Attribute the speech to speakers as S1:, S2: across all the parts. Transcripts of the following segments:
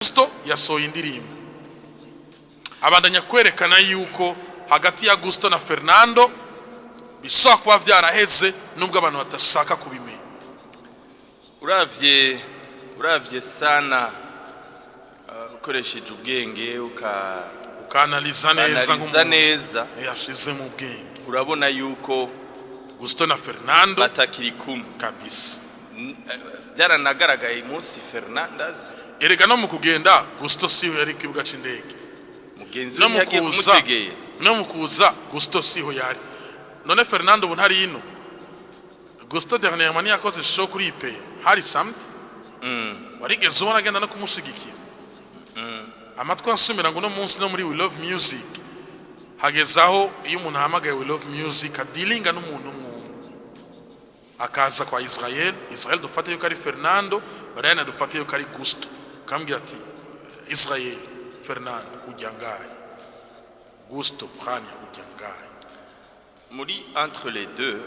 S1: Gusto yasohoye indirimbo abandanya kwerekana yuko hagati ya Gusto na Fernando bishobora kuba byaraheze nubwo abantu batashaka kubimenya.
S2: Uravye sana ukoresheje ubwenge
S1: ukanaliza neza
S2: yashize
S1: mu bwenge,
S2: urabona yuko
S1: Gusto na Fernando
S2: batakiri kumwe
S1: kabisa.
S2: Byaranagaragaye munsi Fernandas
S1: erega no mu kugenda Gusto siho yari kibuga c'indege,
S2: mugenzi we yagiye kumutegeye
S1: no mu kuza Gusto siho yari. None Fernando ubu ntari ino. Gusto dernièrement yakoze show kuri ipe hari samedi warigeze ubona agenda no kumushigikira. Amatwa asumira ngo no munsi no muri We Love Muzik hagezaho iyo umuntu ahamagaye We Love Muzik adilinga n'umuntu akaza kwa Israel dufate yuko ari Fernando, barayana dufate yuko ari Gusto, kambwira ati Israel Fernando ujyangaye, Gusto pranya ujyangaye.
S2: Muri entre les deux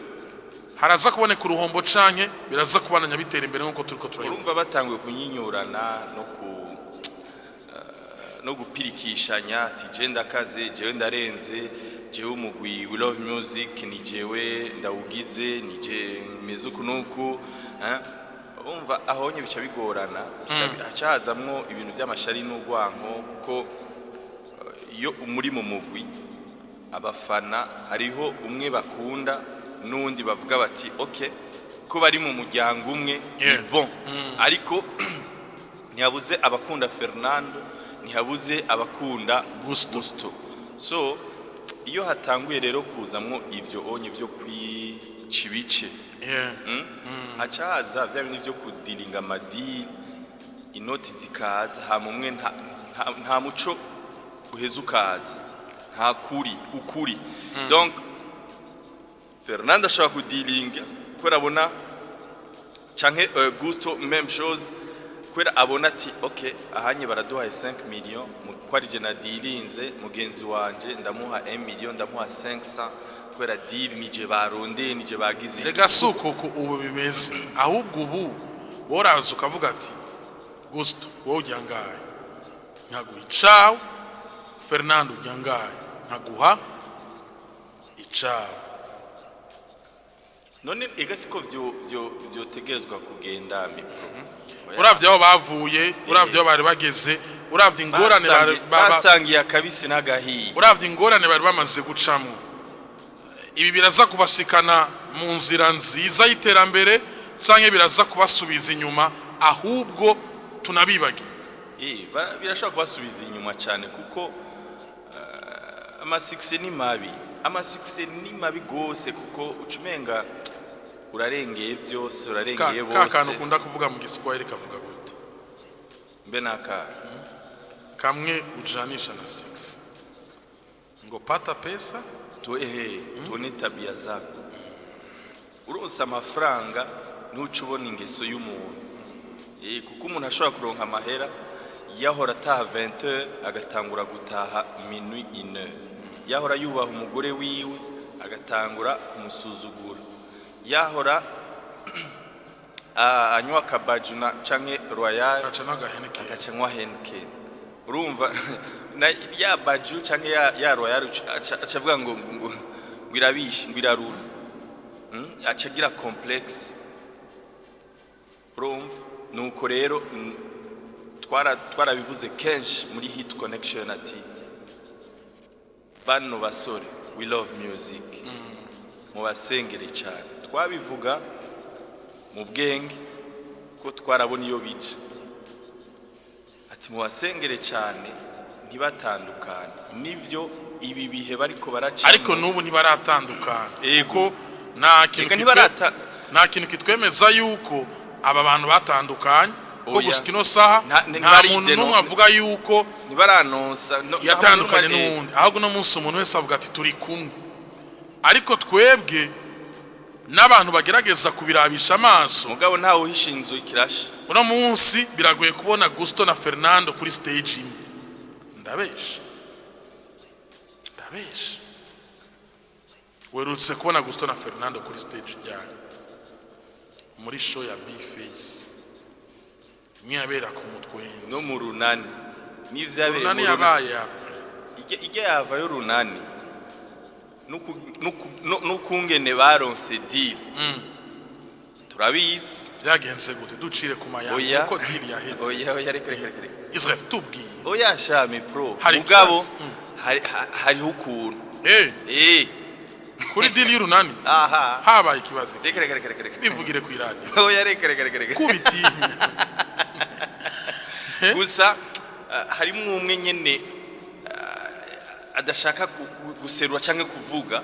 S1: haraza kuboneka uruhombo canke biraza kubananya bitera imbere nkuko turiko turayibona.
S2: Urumva batanguye kunyinyurana no gupirikishanya ati je ndakaze jewe ndarenze jewe umugwi We Love Muzik ni jewe ndawugize ni je mezuku nuko umva ahonye bica bigorana cyazamwo ibintu by'amashari n'ugwanko kuko iyo muri mu mugwi abafana hariho umwe bakunda nundi bavuga bati okay ko bari mu muryango umwe bon ariko ntiyabuze abakunda Fernando ntiyabuze abakunda Gusto. So iyo hatanguye rero kuzamwo ivyo onye byo kwicibice acaza bya bintu byo kudilinga amadi inoti zikaza hamwe nta muco uheza ukaza nta ukuri donc Fernando ashaka kudilinga kwera abona canke Gusto même chose kwera abona ati okay ahanye baraduhaye 5 millions mukwarije na dilinze mugenzi wanje ndamuha 1 million ndamuha 500 kwera deal nije baronde nije bagize
S1: rega suko ubu bimeze ahubwo ubu boraza ukavuga ati Gusto wowe ujyangaye ntaguha icao, Fernando ujyangaye ntaguha icao.
S2: None egasiko vyo tegerezwa kugenda
S1: uravye aho bavuye uravye aho bari bageze uravye ingorane
S2: basangiye akabisi n'agahiye
S1: uravye ingorane bari bamaze gucamwo. Ibi biraza kubashikana mu nzira nziza y'iterambere canke biraza kubasubiza inyuma ahubwo tunabibagi
S2: birashobora kubasubiza inyuma cyane kuko amasuccess ni mabi gose kuko ucumenga urarengeye byose urarengeye bose.
S1: Kakano kunda kuvuga mu Giswahili kavuga gute?
S2: Mbe naka
S1: kamwe ujanisha na 6 ngo pata pesa
S2: tuone tabia zako. Uronsa amafaranga nucubona ingeso y'umuntu kuko umuntu ashobora kuronka amahera yahora ataha 20h agatangura gutaha minuit 1h, yahora yubaha umugore wiwe agatangura kumusuzugura, yahora anywa kabajuna canke royal akacanywa henke. Urumva na ya baju canke ya royal acavuga ngo ngirabishi ngirarura acagira complex. Urumva nuko rero twarabivuze kenshi muri hit connection ati bano basore We Love Muzik mubasengere cyane. Twabivuga mu bwenge ko twarabona iyo bica ati mubasengere cyane ntibatandukane. Nivyo ibi bihe bariko baraca
S1: ariko nubu ntibaratandukana eko nta kintu kitwemeza yuko aba bantu batandukanye ko guskino saha nta muntu numwe avuga yuko
S2: nibaranonsa
S1: yatandukanye n'undi ahubwo no munsi umuntu wese avuga ati turi kumwe. Ariko twebwe n'abantu bagerageza kubirabisha amaso
S2: mugabo ntawe uhishinzo ikirashi.
S1: Uno munsi biragoye kubona Gusto na Fernando kuri stage imwe. Ndabesha werutse kubona Gusto na Fernando kuri stage ryari muri show ya Big Face imwe yabera ku mutwenzi
S2: no mu runani n'ivyabere
S1: runani yabaye
S2: ige yavayo runani nukungene baronse deal turabizi
S1: byagenze gute ducire ku mayanga uko deal yaheze
S2: oya reka
S1: Israel tubwiye
S2: oya shami pro
S1: Hari
S2: mugabo hariho ukuntu
S1: kuri deal y'urunani habaye ikibazo
S2: reka
S1: bivugire ku radio
S2: oya reka
S1: kubitinya
S2: gusa harimo umwe nyene adashaka guserura canke kuvuga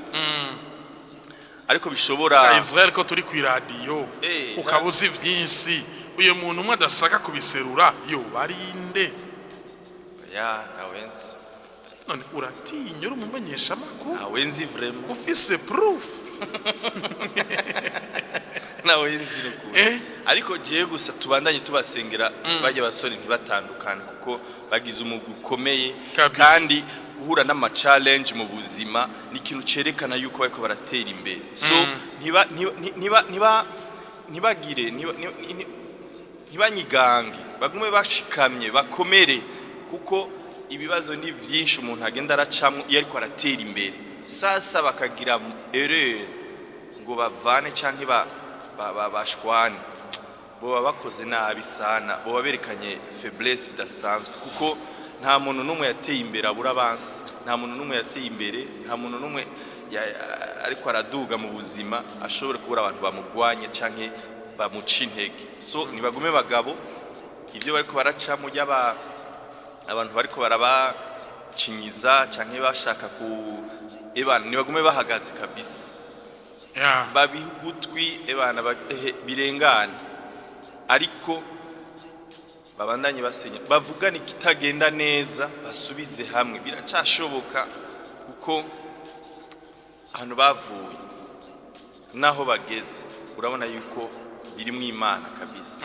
S2: ariko bishobora
S1: Israel ko turi ku radio ukabuzi vyinsi uyo muntu umwe adasaka kubiserura yo barinde
S2: ya nawenzi
S1: none uratinya uri umumenyesha makuru
S2: nawenzi vraiment
S1: ufise proof
S2: nawenzi nuko ariko je gusa tubandanye tubasengera bajye basore ntibatandukane kuko bagize umugwi ukomeye kandi guhura n'ama challenge mu buzima ni ikintu cerekana yuko bariko baratera imbere so ntibanyigange bagume bashikamye bakomere kuko ibibazo ni vyinshi umuntu agenda aracamwe iyo ariko aratera imbere sasa bakagira erreur ngo bavane canke bashwane bo bakoze nabi sana bo baberekanye faiblesse dasanzwe kuko nta muntu numwe yateye imbere abura abansi nta muntu numwe yateye imbere nta muntu numwe ariko araduga mu buzima ashobora kubura abantu bamugwanye canke bamuca intege so nibagume bagabo ivyo bariko baracamo yaba abantu bariko barabacinyiza canke bashaka ku ebana nibagume bahagaze kabisa babigutwi ebana birengane ariko babandanye basenya bavugana ikitagenda neza basubize hamwe biracashoboka kuko ahantu bavuye naho bageze urabona yuko biri mu Imana kabisa